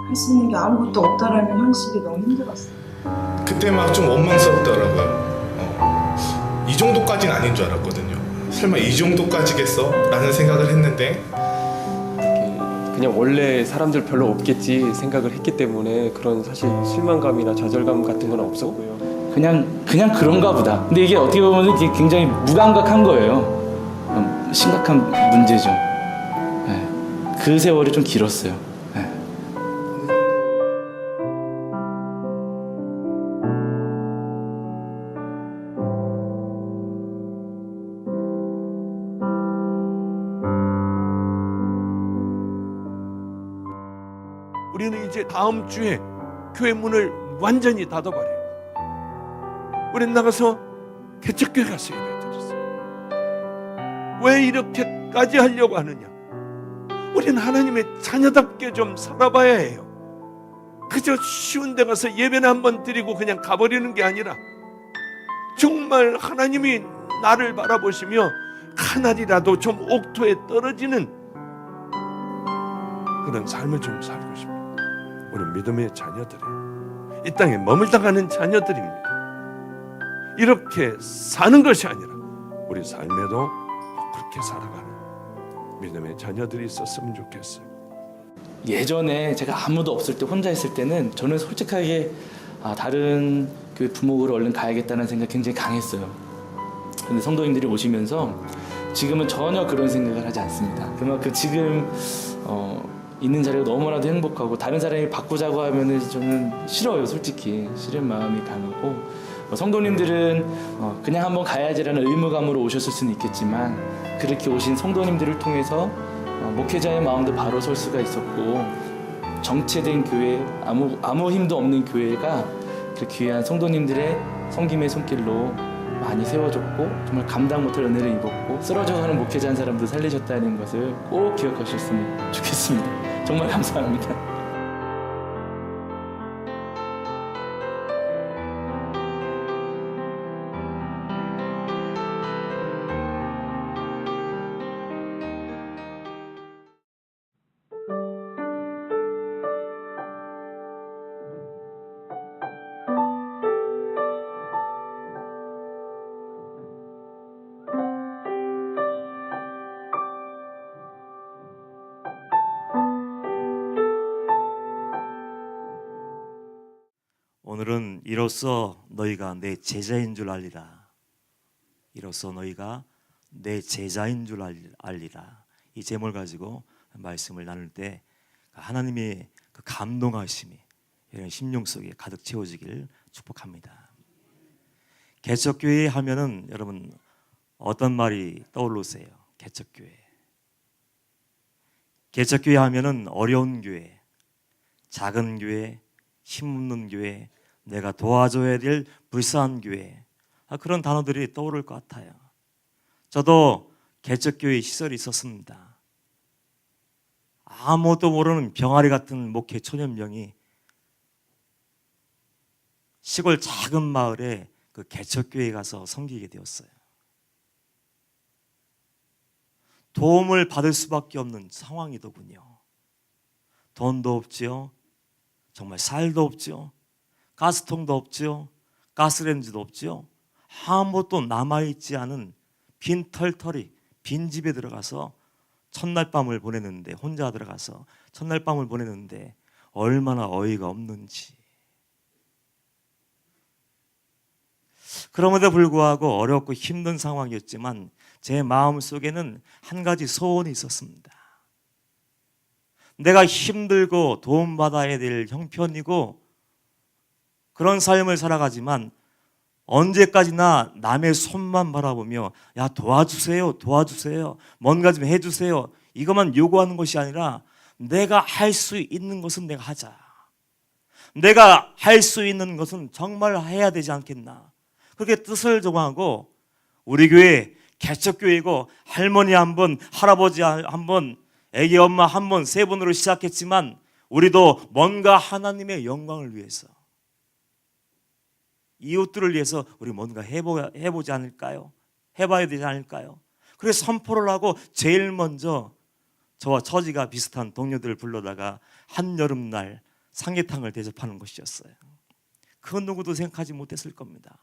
할 수 있는 게 아무것도 없다라는 현실이 너무 힘들었어요. 그때 막 좀 원망스럽더라고요. 이 정도까지는 아닌 줄 알았거든요. 설마 이 정도까지겠어? 라는 생각을 했는데 그냥 원래 사람들 별로 없겠지 생각을 했기 때문에 그런 사실 실망감이나 좌절감 같은 건 없었고요. 그냥 그런가 보다. 근데 이게 어떻게 보면 이게 굉장히 무감각한 거예요. 심각한 문제죠. 네. 그 세월이 좀 길었어요. 네. 우리는 이제 다음 주에 교회 문을 완전히 닫아버려요. 우리는 나가서 개척교회 가서 예배 드렸어요. 왜 이렇게까지 하려고 하느냐? 우리는 하나님의 자녀답게 좀 살아봐야 해요. 그저 쉬운 데 가서 예배나 한번 드리고 그냥 가버리는 게 아니라 정말 하나님이 나를 바라보시며 하나리라도 좀 옥토에 떨어지는 그런 삶을 좀 살고 싶어요. 우리 믿음의 자녀들이에요. 이 땅에 머물다 가는 자녀들입니다. 이렇게 사는 것이 아니라 우리 삶에도 그렇게 살아가는 믿음의 자녀들이 있었으면 좋겠어요. 예전에 제가 아무도 없을 때 혼자 있을 때는 저는 솔직하게 다른 교회 부목으로 얼른 가야겠다는 생각이 굉장히 강했어요. 근데 성도님들이 오시면서 지금은 전혀 그런 생각을 하지 않습니다. 그만큼 지금 있는 자리가 너무나도 행복하고 다른 사람이 바꾸자고 하면은 저는 싫어요. 솔직히 싫은 마음이 강하고 성도님들은 그냥 한번 가야지라는 의무감으로 오셨을 수는 있겠지만 그렇게 오신 성도님들을 통해서 목회자의 마음도 바로 설 수가 있었고 정체된 교회, 아무 힘도 없는 교회가 그 귀한 성도님들의 섬김의 손길로 많이 세워졌고 정말 감당 못할 은혜를 입었고 쓰러져가는 목회자 한 사람도 살리셨다는 것을 꼭 기억하셨으면 좋겠습니다. 정말 감사합니다. 오늘은 이로써 너희가 내 제자인 줄 알리라. 이로써 너희가 내 제자인 줄 알리라. 이 제목을 가지고 말씀을 나눌 때 하나님의 그 감동하심이 이런 심령 속에 가득 채워지길 축복합니다. 개척교회 하면은 여러분 어떤 말이 떠오르세요? 개척교회. 개척교회 하면은 어려운 교회, 작은 교회, 힘없는 교회, 내가 도와줘야 될 불쌍한 교회, 그런 단어들이 떠오를 것 같아요. 저도 개척교회 시설이 있었습니다. 아무것도 모르는 병아리 같은 목회 초년병이 시골 작은 마을에 그 개척교회에 가서 섬기게 되었어요. 도움을 받을 수밖에 없는 상황이더군요. 돈도 없지요. 정말 쌀도 없죠. 가스통도 없죠. 가스레인지도 없죠. 아무것도 남아있지 않은 빈 털털이 빈 집에 들어가서 첫날 밤을 보내는데 혼자 들어가서 첫날 밤을 보내는데 얼마나 어이가 없는지. 그럼에도 불구하고 어렵고 힘든 상황이었지만 제 마음속에는 한 가지 소원이 있었습니다. 내가 힘들고 도움받아야 될 형편이고 그런 삶을 살아가지만 언제까지나 남의 손만 바라보며 야 도와주세요 도와주세요 뭔가 좀 해주세요 이것만 요구하는 것이 아니라 내가 할 수 있는 것은 내가 하자. 내가 할 수 있는 것은 정말 해야 되지 않겠나. 그렇게 뜻을 정하고 우리 교회 개척교회이고 할머니 한 분, 할아버지 한 분, 애기 엄마 한 분, 세 분으로 시작했지만 우리도 뭔가 하나님의 영광을 위해서 이웃들을 위해서 우리 뭔가 해보지 않을까요? 해봐야 되지 않을까요? 그래서 선포를 하고 제일 먼저 저와 처지가 비슷한 동료들을 불러다가 한여름날 삼계탕을 대접하는 곳이었어요. 그 누구도 생각하지 못했을 겁니다.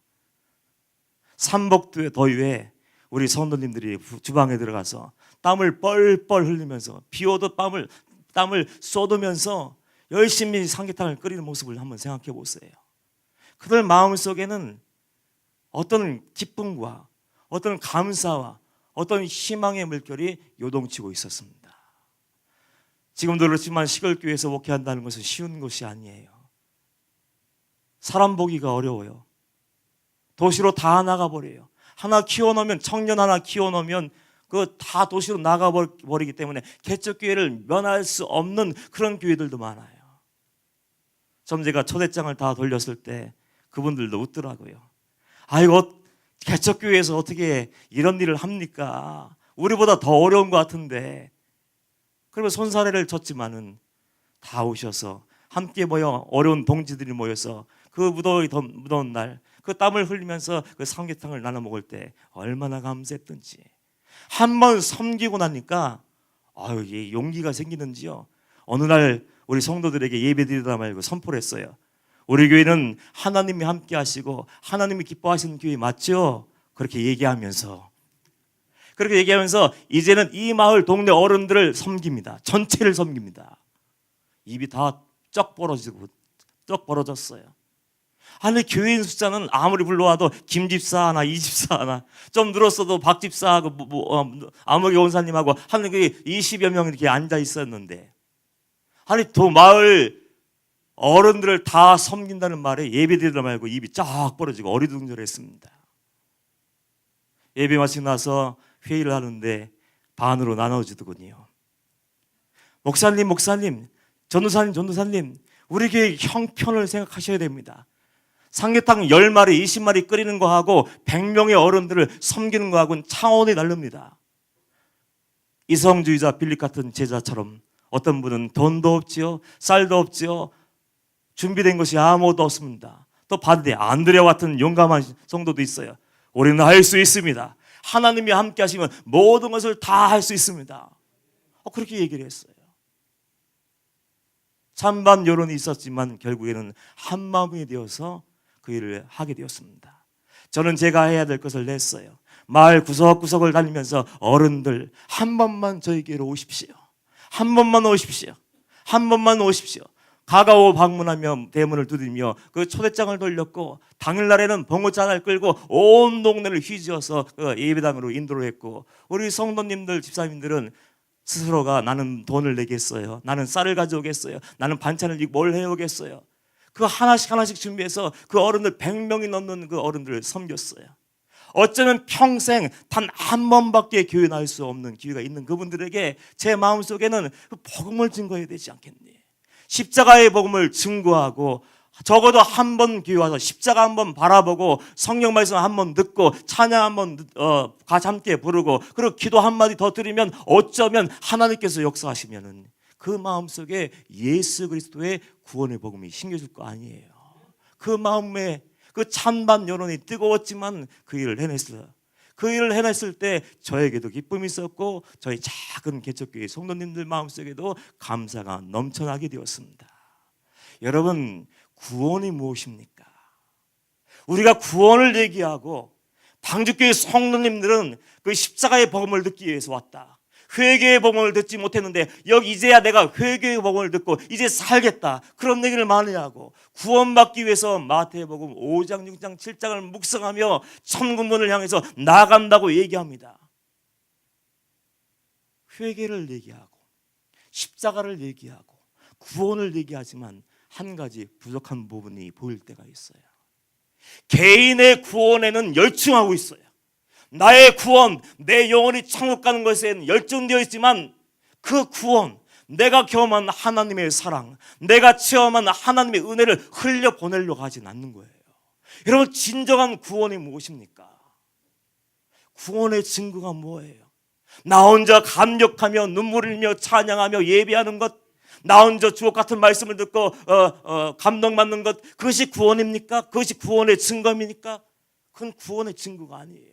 삼복도의 더위에 우리 성도님들이 주방에 들어가서 땀을 뻘뻘 흘리면서 비 오도 땀을 쏟으면서 열심히 삼계탕을 끓이는 모습을 한번 생각해 보세요. 그들 마음속에는 어떤 기쁨과 어떤 감사와 어떤 희망의 물결이 요동치고 있었습니다. 지금도 그렇지만 시골교회에서 목회한다는 것은 쉬운 것이 아니에요. 사람 보기가 어려워요. 도시로 다 나가버려요. 하나 키워놓으면, 청년 하나 키워놓으면 그 다 도시로 나가버리기 때문에 개척교회를 면할 수 없는 그런 교회들도 많아요. 좀 제가 초대장을 다 돌렸을 때 그분들도 웃더라고요. 아이고, 개척교회에서 어떻게 이런 일을 합니까? 우리보다 더 어려운 것 같은데. 그러면 손사래를 쳤지만은 다 오셔서 함께 모여, 어려운 동지들이 모여서 그 무더운 날 그 땀을 흘리면서 그 삼계탕을 나눠 먹을 때 얼마나 감사했던지. 한번 섬기고 나니까 아유, 이 용기가 생기는지요. 어느 날 우리 성도들에게 예배드리다 말고 선포를 했어요. 우리 교회는 하나님이 함께 하시고 하나님이 기뻐하시는 교회 맞죠? 그렇게 얘기하면서 이제는 이 마을 동네 어른들을 섬깁니다. 전체를 섬깁니다. 입이 다 쩍 벌어졌어요. 아니, 교인 숫자는 아무리 불러와도 김집사 하나, 이집사 하나, 좀 늘었어도 박집사하고 아무개 원사님하고 한 20여 명 이렇게 앉아 있었는데, 아니 또 마을 어른들을 다 섬긴다는 말에 예배드리다 말고 입이 쫙 벌어지고 어리둥절했습니다. 예배 마치고 나서 회의를 하는데 반으로 나눠지더군요. 목사님, 전도사님, 우리 교회 형편을 생각하셔야 됩니다. 삼계탕 10마리, 20마리 끓이는 거하고 100명의 어른들을 섬기는 거하고는 차원이 다릅니다. 이성주의자 빌립 같은 제자처럼 어떤 분은 돈도 없지요, 쌀도 없지요, 준비된 것이 아무것도 없습니다. 또 반대 안드레와 같은 용감한 성도도 있어요. 우리는 할 수 있습니다. 하나님이 함께 하시면 모든 것을 다 할 수 있습니다. 그렇게 얘기를 했어요. 찬반 여론이 있었지만 결국에는 한 마음이 되어서 그 일을 하게 되었습니다. 저는 제가 해야 될 것을 냈어요. 마을 구석구석을 다니면서 어른들 한 번만 저에게로 오십시오. 한 번만 오십시오. 가가오 방문하며 대문을 두드리며 그 초대장을 돌렸고, 당일날에는 봉오차를 끌고 온 동네를 휘저어서 그 예배당으로 인도를 했고, 우리 성도님들, 집사님들은 스스로가 나는 돈을 내겠어요, 나는 쌀을 가져오겠어요, 나는 반찬을 뭘 해오겠어요, 그 하나씩 준비해서 그 어른들 100명이 넘는 그 어른들을 섬겼어요. 어쩌면 평생 단 한 번밖에 교회 나올 수 없는 기회가 있는 그분들에게 제 마음속에는 그 복음을 증거해야 되지 않겠니? 십자가의 복음을 증거하고, 적어도 한 번 교회 와서 십자가 한 번 바라보고 성경 말씀 한 번 듣고 찬양 한 번 같이 함께 부르고, 그리고 기도 한마디 더 드리면 어쩌면 하나님께서 역사하시면은 그 마음속에 예수 그리스도의 구원의 복음이 심겨질 거 아니에요. 그 마음에 그 찬반 여론이 뜨거웠지만 그 일을 해냈어요. 그 일을 해냈을 때 저에게도 기쁨이 있었고, 저희 작은 개척교회 성도님들 마음속에도 감사가 넘쳐나게 되었습니다. 여러분, 구원이 무엇입니까? 우리가 구원을 얘기하고 방주교회 성도님들은 그 십자가의 복음을 듣기 위해서 왔다. 회개의 복음을 듣지 못했는데 여기 이제야 내가 회개의 복음을 듣고 이제 살겠다, 그런 얘기를 많이 하고, 구원받기 위해서 마태복음 5장, 6장, 7장을 묵상하며 천국문을 향해서 나간다고 얘기합니다. 회개를 얘기하고 십자가를 얘기하고 구원을 얘기하지만 한 가지 부족한 부분이 보일 때가 있어요. 개인의 구원에는 열중하고 있어요. 나의 구원, 내 영혼이 천국 가는 것에는 열중되어 있지만 그 구원, 내가 경험한 하나님의 사랑, 내가 체험한 하나님의 은혜를 흘려보내려고 하진 않는 거예요. 여러분, 진정한 구원이 무엇입니까? 구원의 증거가 뭐예요? 나 혼자 감격하며 눈물 흘리며 찬양하며 예배하는 것, 나 혼자 주옥 같은 말씀을 듣고 감동받는 것, 그것이 구원입니까? 그것이 구원의 증거입니까? 그건 구원의 증거가 아니에요.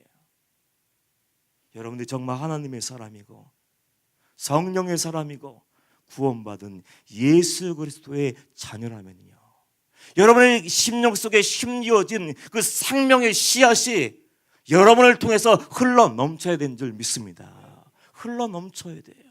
여러분들이 정말 하나님의 사람이고 성령의 사람이고 구원받은 예수 그리스도의 자녀라면요, 여러분의 심령 속에 심겨진 그 생명의 씨앗이 여러분을 통해서 흘러 넘쳐야 되는 줄 믿습니다. 흘러 넘쳐야 돼요.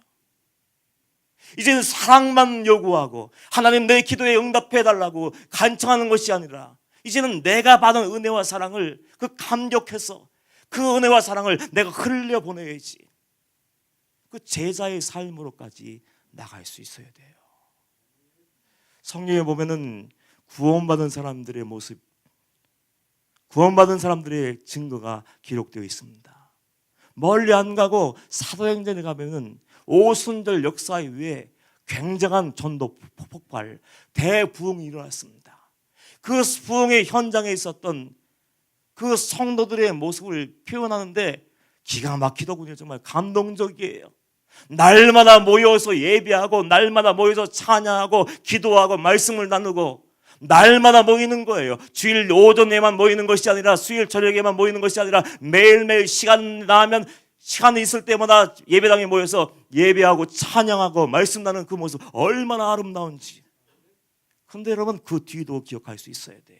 이제는 사랑만 요구하고 하나님 내 기도에 응답해 달라고 간청하는 것이 아니라 이제는 내가 받은 은혜와 사랑을 그 감격해서 그 은혜와 사랑을 내가 흘려보내야지, 그 제자의 삶으로까지 나갈 수 있어야 돼요. 성경에 보면은 구원받은 사람들의 모습, 구원받은 사람들의 증거가 기록되어 있습니다. 멀리 안 가고 사도행전에 가면은 오순절 역사 이후에 굉장한 전도 폭발, 대부흥이 일어났습니다. 그 부흥의 현장에 있었던 그 성도들의 모습을 표현하는데 기가 막히더군요. 정말 감동적이에요. 날마다 모여서 예배하고 날마다 모여서 찬양하고 기도하고 말씀을 나누고 날마다 모이는 거예요. 주일 오전에만 모이는 것이 아니라 수요일 저녁에만 모이는 것이 아니라 매일매일 시간 나면 시간이 있을 때마다 예배당에 모여서 예배하고 찬양하고 말씀 나누는 그 모습 얼마나 아름다운지. 그런데 여러분, 그 뒤도 기억할 수 있어야 돼요.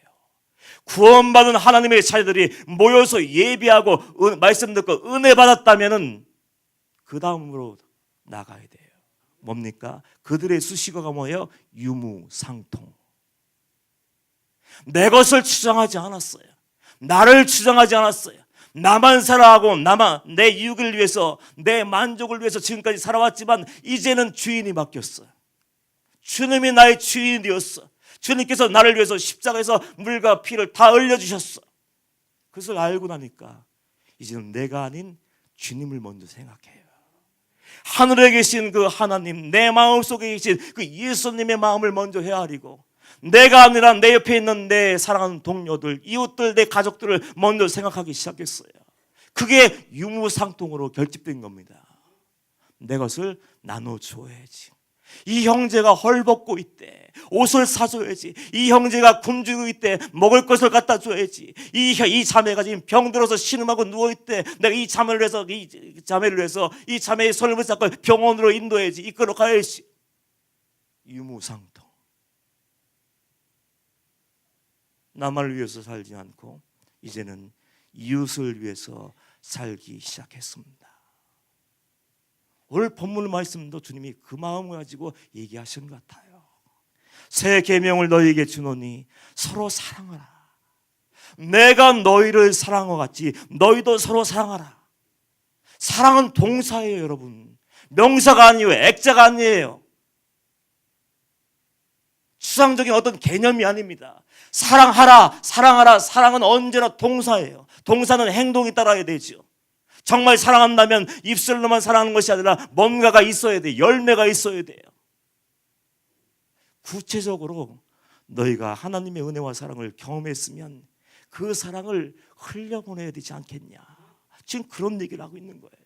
구원받은 하나님의 자녀들이 모여서 예배하고 말씀 듣고 은혜 받았다면은 그 다음으로 나가야 돼요. 뭡니까? 그들의 수식어가 뭐예요? 유무상통. 내 것을 주장하지 않았어요. 나를 주장하지 않았어요. 나만 살아가고 나만 내 이익을 위해서 내 만족을 위해서 지금까지 살아왔지만 이제는 주인이 바뀌었어요. 주님이 나의 주인이 되었어. 주님께서 나를 위해서 십자가에서 물과 피를 다 흘려주셨어. 그것을 알고 나니까 이제는 내가 아닌 주님을 먼저 생각해요. 하늘에 계신 그 하나님, 내 마음속에 계신 그 예수님의 마음을 먼저 헤아리고 내가 아니라 내 옆에 있는 내 사랑하는 동료들, 이웃들, 내 가족들을 먼저 생각하기 시작했어요. 그게 유무상통으로 결집된 겁니다. 내 것을 나눠줘야지. 이 형제가 헐벗고 있대, 옷을 사줘야지. 이 형제가 굶주리고 있대, 먹을 것을 갖다 줘야지. 이 자매가 지금 병들어서 신음하고 누워있대, 내가 이 자매를 위해서 이 자매의 손을 붙잡고 병원으로 인도해야지, 이끌어 가야지. 유무상통. 나만을 위해서 살지 않고 이제는 이웃을 위해서 살기 시작했습니다. 오늘 본문 말씀도 주님이 그 마음을 가지고 얘기하신 것 같아요. 새 계명을 너희에게 주노니 서로 사랑하라. 내가 너희를 사랑한 것 같이 너희도 서로 사랑하라. 사랑은 동사예요, 여러분. 명사가 아니에요. 액자가 아니에요. 추상적인 어떤 개념이 아닙니다. 사랑하라, 사랑하라. 사랑은 언제나 동사예요. 동사는 행동이 따라야 되죠. 정말 사랑한다면 입술로만 사랑하는 것이 아니라 뭔가가 있어야 돼요. 열매가 있어야 돼요. 구체적으로 너희가 하나님의 은혜와 사랑을 경험했으면 그 사랑을 흘려보내야 되지 않겠냐. 지금 그런 얘기를 하고 있는 거예요.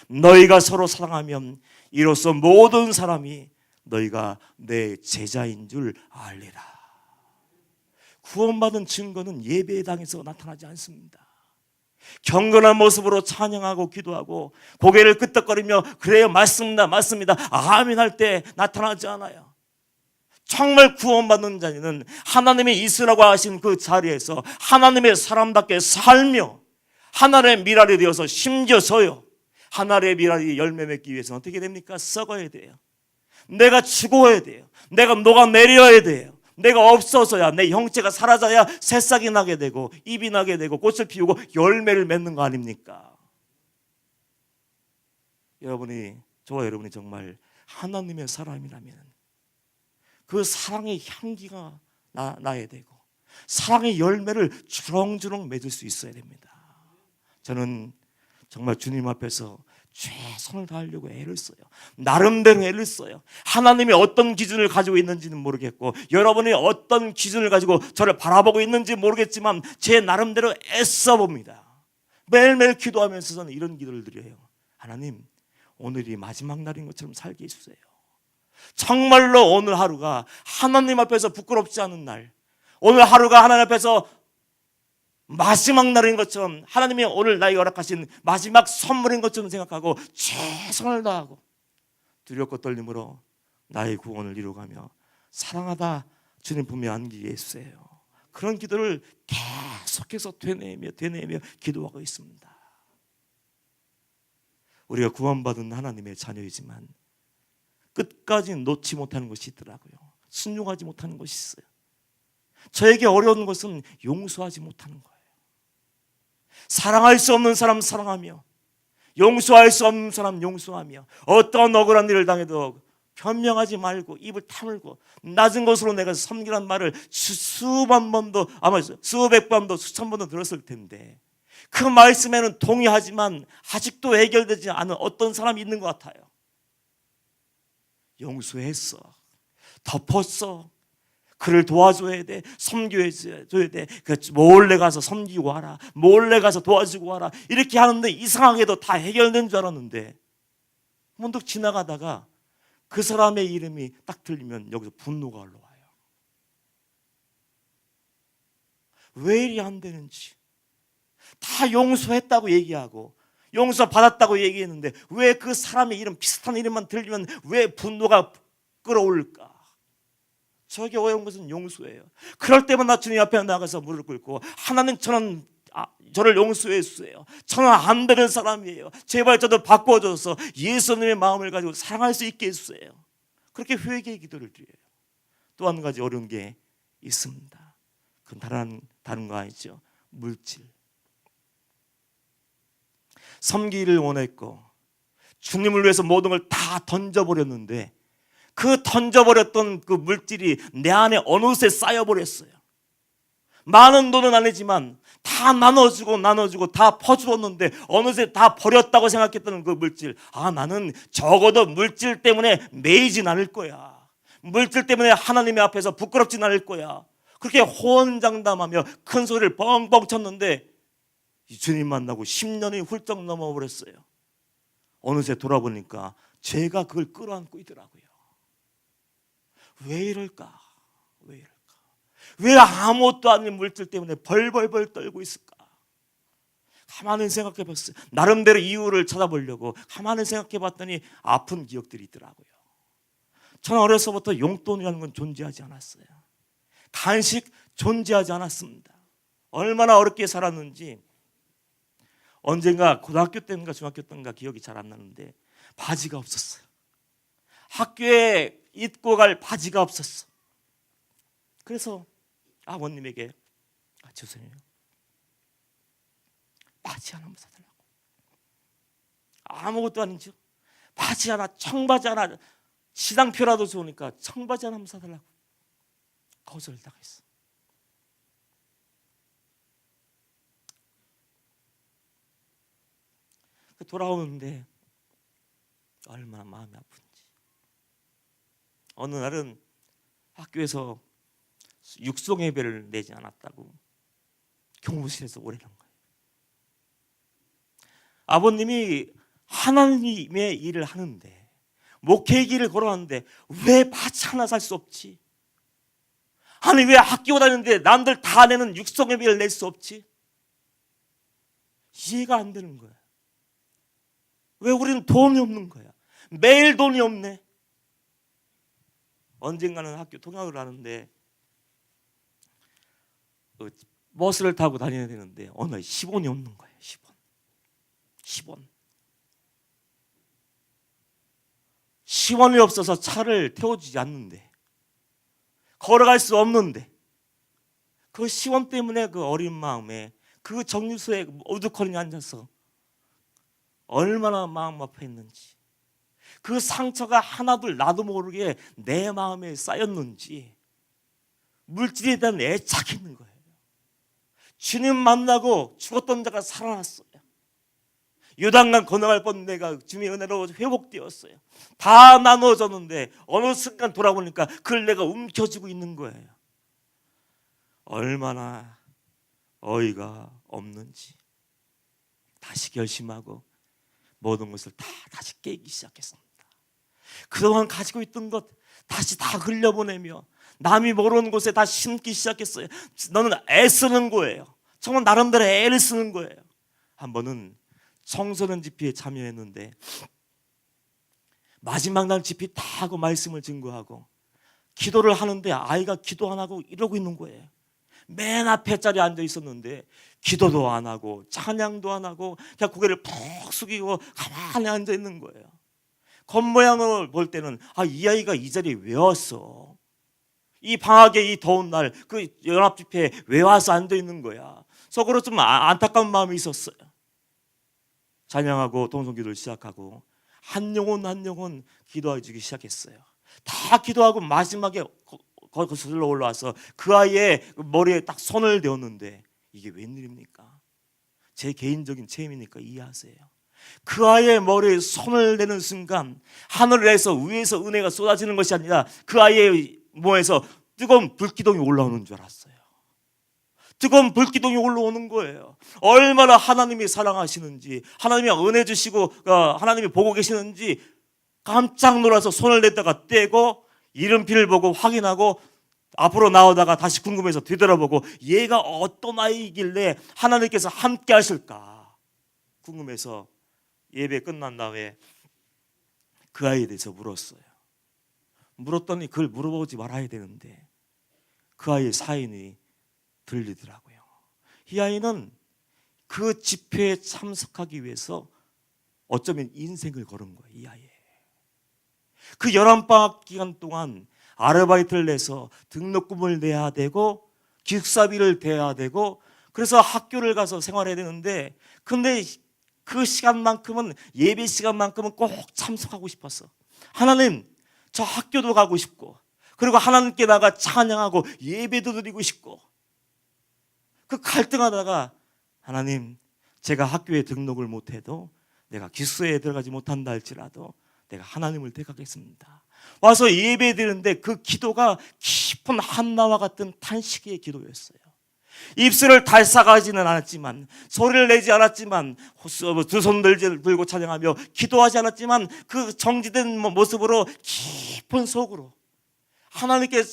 너희가 서로 사랑하면 이로써 모든 사람이 너희가 내 제자인 줄 알리라. 구원받은 증거는 예배당에서 나타나지 않습니다. 경건한 모습으로 찬양하고 기도하고 고개를 끄덕거리며 그래요, 맞습니다, 맞습니다, 아멘 할 때 나타나지 않아요. 정말 구원받는 자는 하나님이 있으라고 하신 그 자리에서 하나님의 사람답게 살며 하나님의 미랄이 되어서 심겨서요, 하나님의 미랄이 열매 맺기 위해서는 어떻게 됩니까? 썩어야 돼요. 내가 죽어야 돼요. 내가 녹아내려야 돼요. 내가 없어서야, 내 형체가 사라져야 새싹이 나게 되고 잎이 나게 되고 꽃을 피우고 열매를 맺는 거 아닙니까? 저와 여러분이 정말 하나님의 사람이라면 그 사랑의 향기가 나야 되고 사랑의 열매를 주렁주렁 맺을 수 있어야 됩니다. 저는 정말 주님 앞에서 최선을 다하려고 애를 써요. 나름대로 애를 써요. 하나님이 어떤 기준을 가지고 있는지는 모르겠고 여러분이 어떤 기준을 가지고 저를 바라보고 있는지 모르겠지만 제 나름대로 애써봅니다. 매일매일 기도하면서 저는 이런 기도를 드려요. 하나님, 오늘이 마지막 날인 것처럼 살게 해주세요. 정말로 오늘 하루가 하나님 앞에서 부끄럽지 않은 날, 오늘 하루가 하나님 앞에서 마지막 날인 것처럼, 하나님이 오늘 나에게 허락하신 마지막 선물인 것처럼 생각하고 최선을 다하고 두렵고 떨림으로 나의 구원을 이루가며 사랑하다 주님 품에 안기게 해주세요. 그런 기도를 계속해서 되뇌며 기도하고 있습니다. 우리가 구원받은 하나님의 자녀이지만 끝까지 놓지 못하는 것이 있더라고요. 순종하지 못하는 것이 있어요. 저에게 어려운 것은 용서하지 못하는 거예요. 사랑할 수 없는 사람 사랑하며 용서할 수 없는 사람 용서하며 어떤 억울한 일을 당해도 변명하지 말고 입을 다물고 낮은 것으로 내가 섬기란 말을 수만 번도 아마 수백 번도 수천 번도 들었을 텐데 그 말씀에는 동의하지만 아직도 해결되지 않은 어떤 사람이 있는 것 같아요. 용서했어, 덮었어, 그를 도와줘야 돼, 섬겨줘야 돼, 몰래 가서 섬기고 와라, 몰래 가서 도와주고 와라 이렇게 하는데 이상하게도 다 해결된 줄 알았는데 문득 지나가다가 그 사람의 이름이 딱 들리면 여기서 분노가 올라와요. 왜 이리 안 되는지. 다 용서했다고 얘기하고 용서받았다고 얘기했는데 왜 그 사람의 이름 비슷한 이름만 들리면 왜 분노가 끌어올까? 저에게 어려운 것은 용서예요. 그럴 때마다 주님 앞에 나가서 무릎 꿇고 하나님 저를 용서해 주세요. 저는 안 되는 사람이에요. 제발 저도 바꿔줘서 예수님의 마음을 가지고 사랑할 수 있게 해주세요. 그렇게 회개의 기도를 드려요. 또 한 가지 어려운 게 있습니다. 그건 다른 거 아니죠. 물질. 섬기기를 원했고 주님을 위해서 모든 걸 다 던져버렸는데 그 던져버렸던 그 물질이 내 안에 어느새 쌓여버렸어요. 많은 돈은 아니지만 다 나눠주고 다 퍼주었는데 어느새 다 버렸다고 생각했던 그 물질, 나는 적어도 물질 때문에 매이진 않을 거야, 물질 때문에 하나님의 앞에서 부끄럽진 않을 거야, 그렇게 호언장담하며 큰 소리를 뻥뻥 쳤는데 주님 만나고 10년이 훌쩍 넘어버렸어요. 어느새 돌아보니까 죄가 그걸 끌어안고 있더라고요. 왜 이럴까? 왜 아무것도 아닌 물질 때문에 벌벌벌 떨고 있을까? 가만히 생각해 봤어요. 나름대로 이유를 찾아보려고 가만히 생각해 봤더니 아픈 기억들이 있더라고요. 저는 어려서부터 용돈이라는 건 존재하지 않았어요. 간식 존재하지 않았습니다. 얼마나 어렵게 살았는지 언젠가 고등학교 때인가 중학교 때인가 기억이 잘 안 나는데 바지가 없었어요. 학교에 입고 갈 바지가 없었어. 그래서 아버님에게 주세요, 바지 하나만 사달라고. 아무것도 아닌지 바지 하나, 청바지 하나, 시당표라도 좋으니까 청바지 하나만 사달라고 거절당했어. 돌아오는데 얼마나 마음이 아픈지. 어느 날은 학교에서 육성 예배를 내지 않았다고 교무실에서 오래는 거예요. 아버님이 하나님의 일을 하는데 목회 길을 걸어왔는데 왜 바지 하나 살 수 없지? 아니 왜 학교 다니는데 남들 다 내는 육성 예배를 낼 수 없지? 이해가 안 되는 거야. 왜 우리는 돈이 없는 거야? 매일 돈이 없네. 언젠가는 학교 통학을 하는데 버스를 타고 다녀야 되는데 어느 날 10원이 없는 거예요. 10원. 10원이 없어서 차를 태워주지 않는데, 걸어갈 수 없는데 그 10원 때문에 그 어린 마음에 그 정류소에 우두커니 앉아서 얼마나 마음 아파했는지, 그 상처가 하나둘 나도 모르게 내 마음에 쌓였는지 물질에 대한 애착이 있는 거예요. 주님 만나고 죽었던 자가 살아났어요. 요단강 건너갈 뻔 내가 주님의 은혜로 회복되었어요. 다 나눠졌는데 어느 순간 돌아보니까 그걸 내가 움켜쥐고 있는 거예요. 얼마나 어이가 없는지 다시 결심하고 모든 것을 다시 깨기 시작했습니다. 그동안 가지고 있던 것 다시 다 흘려보내며 남이 모르는 곳에 다 심기 시작했어요. 너는 애쓰는 거예요. 정말 나름대로 애를 쓰는 거예요. 한 번은 청소년 집회에 참여했는데 마지막 날 집회 다 하고 말씀을 증거하고 기도를 하는데 아이가 기도 안 하고 이러고 있는 거예요. 맨 앞에 자리에 앉아 있었는데 기도도 안 하고 찬양도 안 하고 그냥 고개를 푹 숙이고 가만히 앉아 있는 거예요. 겉모양을 볼 때는 이 아이가 이 자리에 왜 왔어? 이 방학에 이 더운 날 그 연합 집회에 왜 와서 앉아 있는 거야? 속으로 좀 안타까운 마음이 있었어요. 찬양하고 동성기도를 시작하고 한 영혼 한 영혼 기도해 주기 시작했어요. 다 기도하고 마지막에 거슬러 올라와서 그 아이의 머리에 딱 손을 대었는데 이게 웬일입니까? 제 개인적인 체험이니까 이해하세요. 그 아이의 머리에 손을 대는 순간 하늘에서 위에서 은혜가 쏟아지는 것이 아니라 그 아이의 몸에서 뜨거운 불기둥이 올라오는 줄 알았어요. 뜨거운 불기둥이 올라오는 거예요. 얼마나 하나님이 사랑하시는지, 하나님이 은혜 주시고 하나님이 보고 계시는지 깜짝 놀라서 손을 냈다가 떼고 이름표를 보고 확인하고 앞으로 나오다가 다시 궁금해서 뒤돌아보고 얘가 어떤 아이이길래 하나님께서 함께 하실까 궁금해서 예배 끝난 다음에 그 아이에 대해서 물었어요. 물었더니 그걸 물어보지 말아야 되는데 그 아이의 사인이 들리더라고요. 이 아이는 그 집회에 참석하기 위해서 어쩌면 인생을 걸은 거예요. 이 아이. 그 여름방학 기간 동안 아르바이트를 내서 등록금을 내야 되고 기숙사비를 대야 되고 그래서 학교를 가서 생활해야 되는데 근데 그 시간만큼은 예배 시간만큼은 꼭 참석하고 싶었어. 하나님 저 학교도 가고 싶고 그리고 하나님께 나가 찬양하고 예배도 드리고 싶고 그 갈등하다가 하나님 제가 학교에 등록을 못해도 내가 기숙사에 들어가지 못한다 할지라도 내가 하나님을 택하겠습니다. 와서 예배 드리는데 그 기도가 깊은 한나와 같은 탄식의 기도였어요. 입술을 달싹하지는 않았지만 소리를 내지 않았지만 두 손 들고 찬양하며 기도하지 않았지만 그 정지된 모습으로 깊은 속으로 하나님께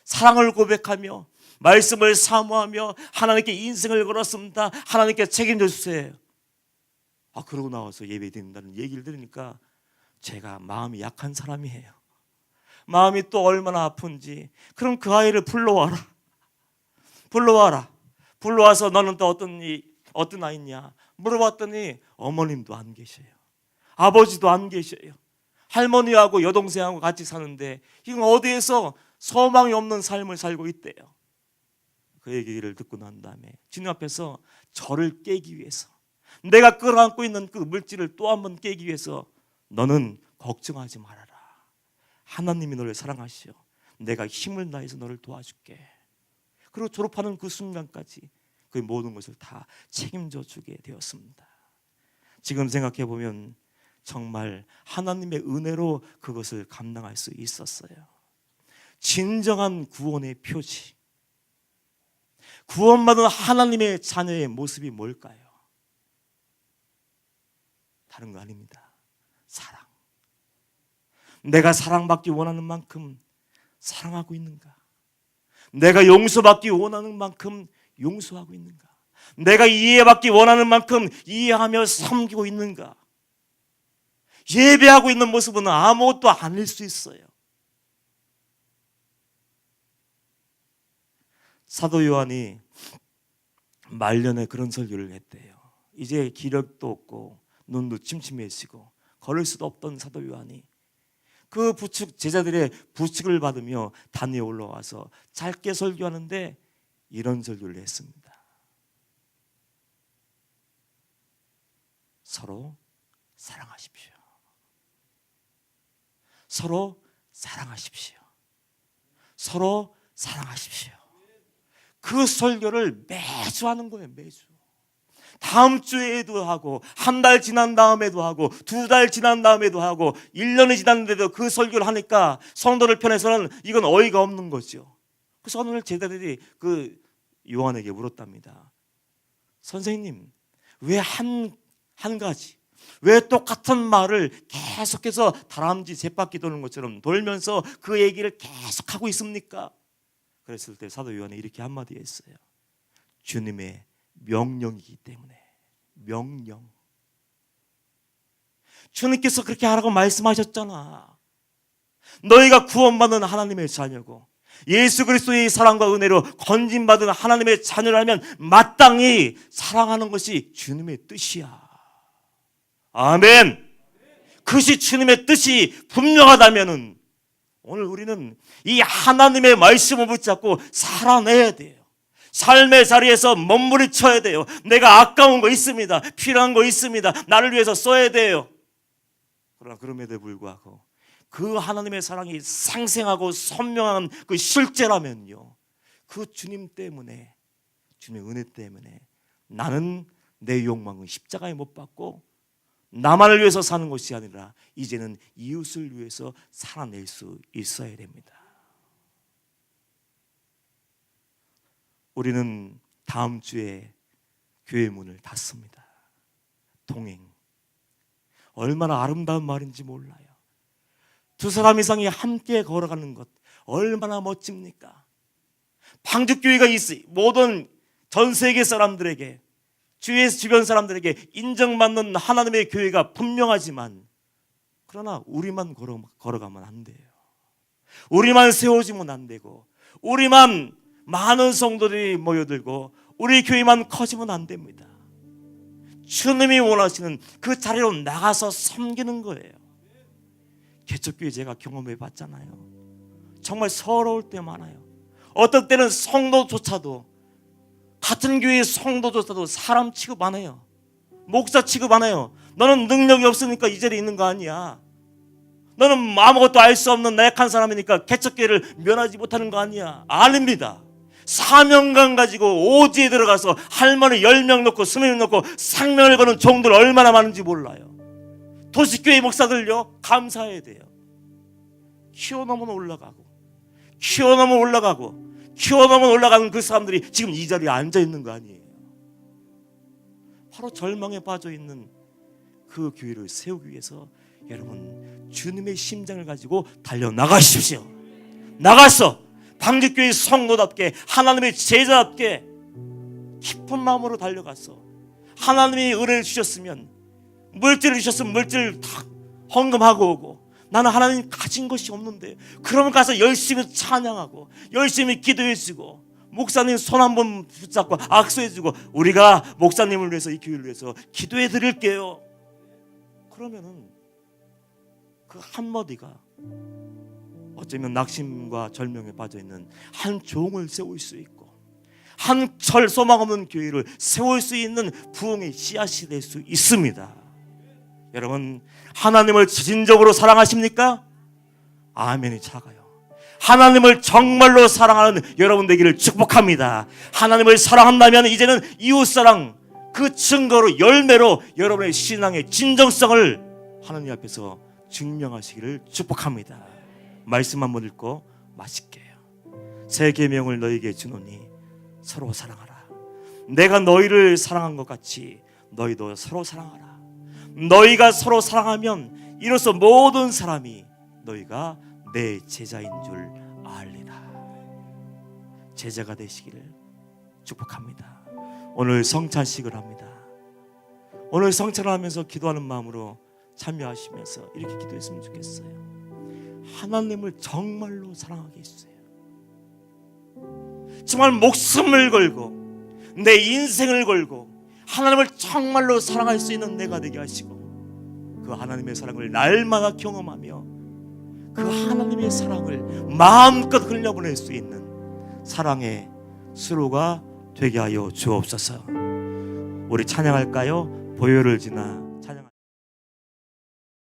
사랑을 고백하며 말씀을 사모하며 하나님께 인생을 걸었습니다. 하나님께 책임져 주세요. 그러고 나와서 예배 드린다는 얘기를 들으니까 제가 마음이 약한 사람이에요. 마음이 또 얼마나 아픈지. 그럼 그 아이를 불러와라. 불러와서 너는 또 어떤 아이냐 물어봤더니 어머님도 안 계셔요. 아버지도 안 계셔요. 할머니하고 여동생하고 같이 사는데 이건 어디에서 소망이 없는 삶을 살고 있대요. 그 얘기를 듣고 난 다음에 주님 앞에서 저를 깨기 위해서 내가 끌어안고 있는 그 물질을 또 한 번 깨기 위해서 너는 걱정하지 말아라. 하나님이 너를 사랑하시오. 내가 힘을 다해서 너를 도와줄게. 그리고 졸업하는 그 순간까지 그 모든 것을 다 책임져 주게 되었습니다. 지금 생각해 보면 정말 하나님의 은혜로 그것을 감당할 수 있었어요. 진정한 구원의 표지. 구원받은 하나님의 자녀의 모습이 뭘까요? 다른 거 아닙니다. 사랑. 내가 사랑받기 원하는 만큼 사랑하고 있는가? 내가 용서받기 원하는 만큼 용서하고 있는가? 내가 이해받기 원하는 만큼 이해하며 섬기고 있는가? 예배하고 있는 모습은 아무것도 아닐 수 있어요. 사도 요한이 말년에 그런 설교를 했대요. 이제 기력도 없고 눈도 침침해지고 걸을 수도 없던 사도 요한이 그 제자들의 부축을 받으며 단위에 올라와서 짧게 설교하는데 이런 설교를 했습니다. 서로 사랑하십시오. 서로 사랑하십시오. 서로 사랑하십시오. 그 설교를 매주 하는 거예요. 매주. 다음 주에도 하고 한 달 지난 다음에도 하고 두 달 지난 다음에도 하고 1년이 지났는데도 그 설교를 하니까 성도들 편에서는 이건 어이가 없는 거죠. 그래서 오늘 제자들이 그 요한에게 물었답니다. 선생님 왜 한 가지 왜 똑같은 말을 계속해서 다람쥐 쳇바퀴 도는 것처럼 돌면서 그 얘기를 계속하고 있습니까? 그랬을 때 사도 요한이 이렇게 한마디 했어요. 주님의 명령이기 때문에. 명령. 주님께서 그렇게 하라고 말씀하셨잖아. 너희가 구원받은 하나님의 자녀고 예수 그리스도의 사랑과 은혜로 건진받은 하나님의 자녀라면 마땅히 사랑하는 것이 주님의 뜻이야. 아멘. 그것이 주님의 뜻이 분명하다면은 오늘 우리는 이 하나님의 말씀을 붙잡고 살아내야 돼요. 삶의 자리에서 몸부림쳐야 돼요. 내가 아까운 거 있습니다. 필요한 거 있습니다. 나를 위해서 써야 돼요. 그러나 그럼에도 불구하고 그 하나님의 사랑이 상생하고 선명한 그 실제라면요, 그 주님 때문에, 주님의 은혜 때문에 나는 내 욕망은 십자가에 못 박고 나만을 위해서 사는 것이 아니라 이제는 이웃을 위해서 살아낼 수 있어야 됩니다. 우리는 다음 주에 교회 문을 닫습니다. 동행. 얼마나 아름다운 말인지 몰라요. 두 사람 이상이 함께 걸어가는 것 얼마나 멋집니까? 방주교회가 모든 전 세계 사람들에게, 주변 사람들에게 인정받는 하나님의 교회가 분명하지만, 그러나 우리만 걸어가면 안 돼요. 우리만 세워지면 안 되고, 우리만 많은 성도들이 모여들고 우리 교회만 커지면 안 됩니다. 주님이 원하시는 그 자리로 나가서 섬기는 거예요. 개척교회 제가 경험해 봤잖아요. 정말 서러울 때 많아요. 어떤 때는 성도조차도, 같은 교회의 성도조차도 사람 취급 안 해요. 목사 취급 안 해요. 너는 능력이 없으니까 이 자리에 있는 거 아니야. 너는 아무것도 알 수 없는 나약한 사람이니까 개척교회를 면하지 못하는 거 아니야. 아닙니다. 사명감 가지고 오지에 들어가서 할머니 10명 놓고 20명 놓고 상명을 거는 종들 얼마나 많은지 몰라요. 도시교회 목사들요, 감사해야 돼요. 키워놓으면 올라가는 그 사람들이 지금 이 자리에 앉아있는 거 아니에요. 바로 절망에 빠져있는 그 교회를 세우기 위해서 여러분 주님의 심장을 가지고 달려나가십시오. 나가서 방주교회 성도답게, 하나님의 제자답게 깊은 마음으로 달려가서, 하나님이 은혜를 주셨으면, 물질을 주셨으면 물질을 다 헌금하고 오고, 나는 하나님 가진 것이 없는데 그러면 가서 열심히 찬양하고 열심히 기도해주고, 목사님 손 한번 붙잡고 악수해주고, 우리가 목사님을 위해서, 이 교회를 위해서 기도해 드릴게요. 그러면은 그 한마디가 어쩌면 낙심과 절명에 빠져있는 한 종을 세울 수 있고, 한 소망 없는 교회를 세울 수 있는 부흥의 씨앗이 될 수 있습니다. 여러분, 하나님을 진정으로 사랑하십니까? 아멘이 작아요. 하나님을 정말로 사랑하는 여러분 되기를 축복합니다. 하나님을 사랑한다면 이제는 이웃사랑, 그 증거로, 열매로 여러분의 신앙의 진정성을 하나님 앞에서 증명하시기를 축복합니다. 말씀 한번 읽고 마칠게요. 새 계명을 너희에게 주노니 서로 사랑하라. 내가 너희를 사랑한 것 같이 너희도 서로 사랑하라. 너희가 서로 사랑하면 이로써 모든 사람이 너희가 내 제자인 줄 알리라. 제자가 되시기를 축복합니다. 오늘 성찬식을 합니다. 오늘 성찬을 하면서 기도하는 마음으로 참여하시면서 이렇게 기도했으면 좋겠어요. 하나님을 정말로 사랑하게 해주세요. 정말 목숨을 걸고 내 인생을 걸고 하나님을 정말로 사랑할 수 있는 내가 되게 하시고, 그 하나님의 사랑을 날마다 경험하며 그 하나님의 사랑을 마음껏 흘려보낼 수 있는 사랑의 수로가 되게 하여 주옵소서. 우리 찬양할까요? 보혈을 지나